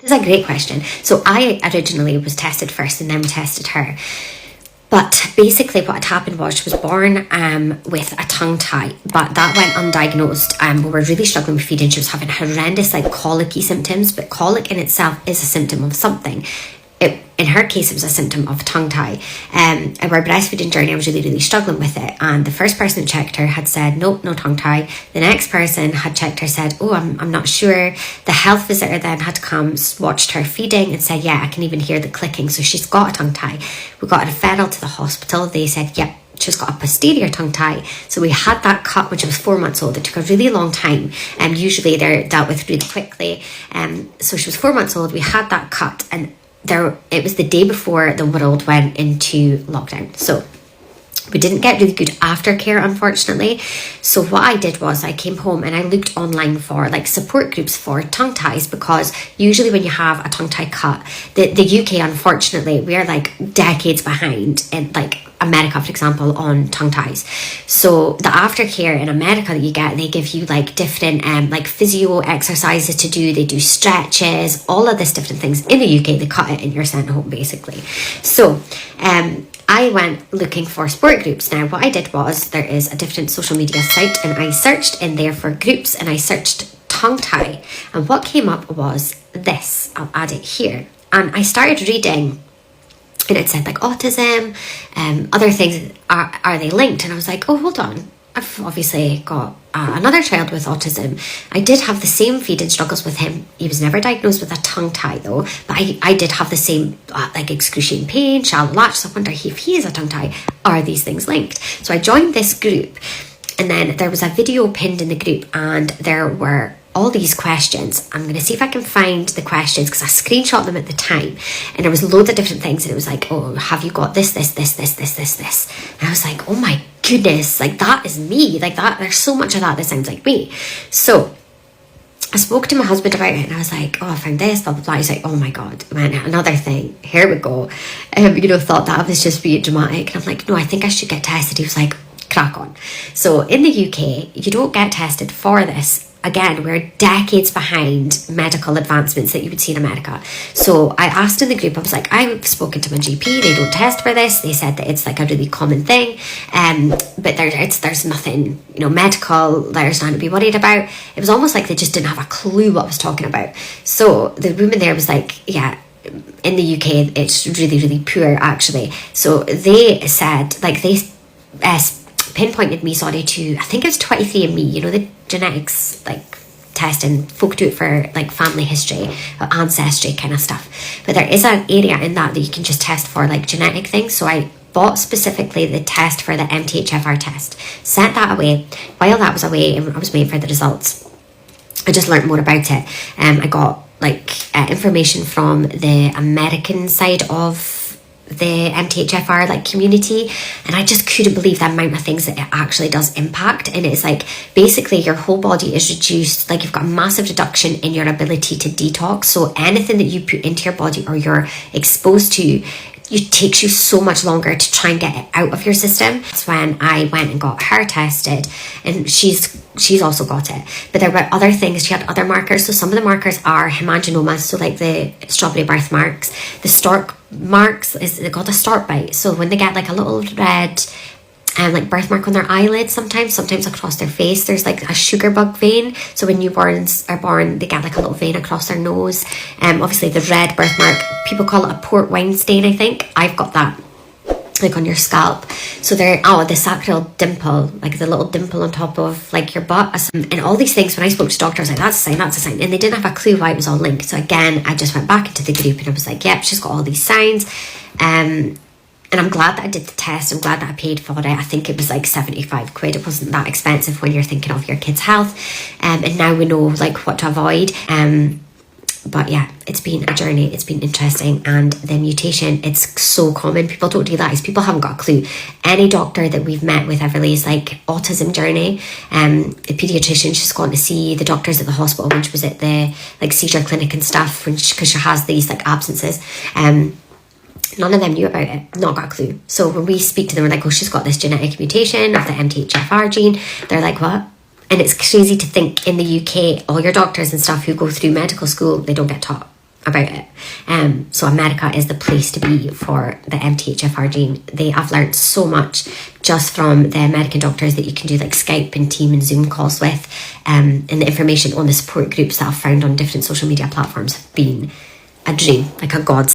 This is a great question. So I originally was tested first and then we tested her. But basically what had happened was she was born with a tongue tie, but that went undiagnosed. We were really struggling with feeding. She was having horrendous like colicky symptoms, but colic in itself is a symptom of something. In her case, it was a symptom of tongue tie. In our breastfeeding journey, I was really struggling with it. And the first person who checked her had said, nope, no tongue tie. The next person had checked her, said, oh, I'm not sure. The health visitor then had to come, watched her feeding and said, yeah, I can even hear the clicking. So she's got a tongue tie. We got her referral to the hospital. They said, yep, she's got a posterior tongue tie. So we had that cut when she was 4 months old. It took a really long time. And usually they're dealt with really quickly. So she was 4 months old. We had that cut, and it was the day before the world went into lockdown. So we didn't get really good aftercare, unfortunately. So what I did was I came home and I looked online for like support groups for tongue ties, because usually when you have a tongue tie cut, the UK, unfortunately, we're like decades behind in like America, for example, on tongue ties. So the aftercare in America that you get, they give you like different like physio exercises to do. They do stretches, all of this different things. In the UK, they cut it and you're sent home basically. So I went looking for support groups. Now what I did was, there is a different social media site and I searched in there for groups and I searched tongue tie, and what came up was this. I'll add it here. And I started reading, and it said like autism, other things, are they linked? And I was like, oh, hold on. I've obviously got another child with autism. I did have the same feeding struggles with him. He was never diagnosed with a tongue tie though, but I did have the same like excruciating pain, shallow latch. So I wonder if he is a tongue tie. Are these things linked? So I joined this group, and then there was a video pinned in the group, and there were all these questions. I'm going to see if I can find the questions, because I screenshot them at the time, and there was loads of different things, and it was like, oh, have you got this. And I was like, oh my goodness, like that is me, like that, there's so much of that sounds like me. So I spoke to my husband about it, and I was like, oh, I found this, blah blah blah. He's like, oh my god, man, another thing, here we go. Thought that I was just being dramatic, and I'm like, no, I think I should get tested. He was like, crack on. So in the UK, you don't get tested for this. Again, we're decades behind medical advancements that you would see in America. So I asked in the group, I was like, I've spoken to my GP, they don't test for this. They said that it's like a really common thing, but there's nothing, medical, there's nothing to be worried about. It was almost like they just didn't have a clue what I was talking about. So the woman there was like, yeah, in the UK, it's really poor actually. So they said, like they pinpointed me, to, I think it was 23andMe, the genetics like testing, folk do it for like family history, ancestry kind of stuff, but there is an area in that you can just test for like genetic things. So I bought specifically the test for the MTHFR test, sent that away. While that was away and I was waiting for the results, I just learned more about it. I got like information from the American side of the MTHFR like community, and I just couldn't believe the amount of things that it actually does impact. And it's like basically your whole body is reduced, like you've got a massive reduction in your ability to detox. So anything that you put into your body or you're exposed to, it takes you so much longer to try and get it out of your system. That's when I went and got her tested, and she's also got it. But there were other things, she had other markers. So some of the markers are hemangiomas, so like the strawberry birthmarks. The stork marks is called a stork bite. So when they get like a little red like birthmark on their eyelids, sometimes across their face, there's like a sugar bug vein. So when newborns are born, they get like a little vein across their nose. Obviously the red birthmark, people call it a port wine stain, I think. I've got that like on your scalp. So the sacral dimple, like the little dimple on top of like your butt, and all these things. When I spoke to doctors, I was like, that's a sign, and they didn't have a clue why it was all linked. So again, I just went back into the group and I was like, yep, she's got all these signs. And I'm glad that I did the test. I'm glad that I paid for it. I think it was like 75 quid. It wasn't that expensive when you're thinking of your kid's health. And now we know like what to avoid. But yeah, it's been a journey. It's been interesting. And the mutation, it's so common. People don't realise. People haven't got a clue. Any doctor that we've met with Everleigh's like autism journey, the paediatrician, she's gone to see the doctors at the hospital when she was at the like seizure clinic and stuff, because she has these like absences. None of them knew about it, not got a clue. So when we speak to them, we're like, oh, she's got this genetic mutation of the MTHFR gene. They're like, what? And it's crazy to think in the UK, all your doctors and stuff who go through medical school, they don't get taught. about it. So America is the place to be for the MTHFR gene. I've learned so much just from the American doctors that you can do like Skype and Team and Zoom calls with, and the information on the support groups that I've found on different social media platforms have been a dream, like a godsend.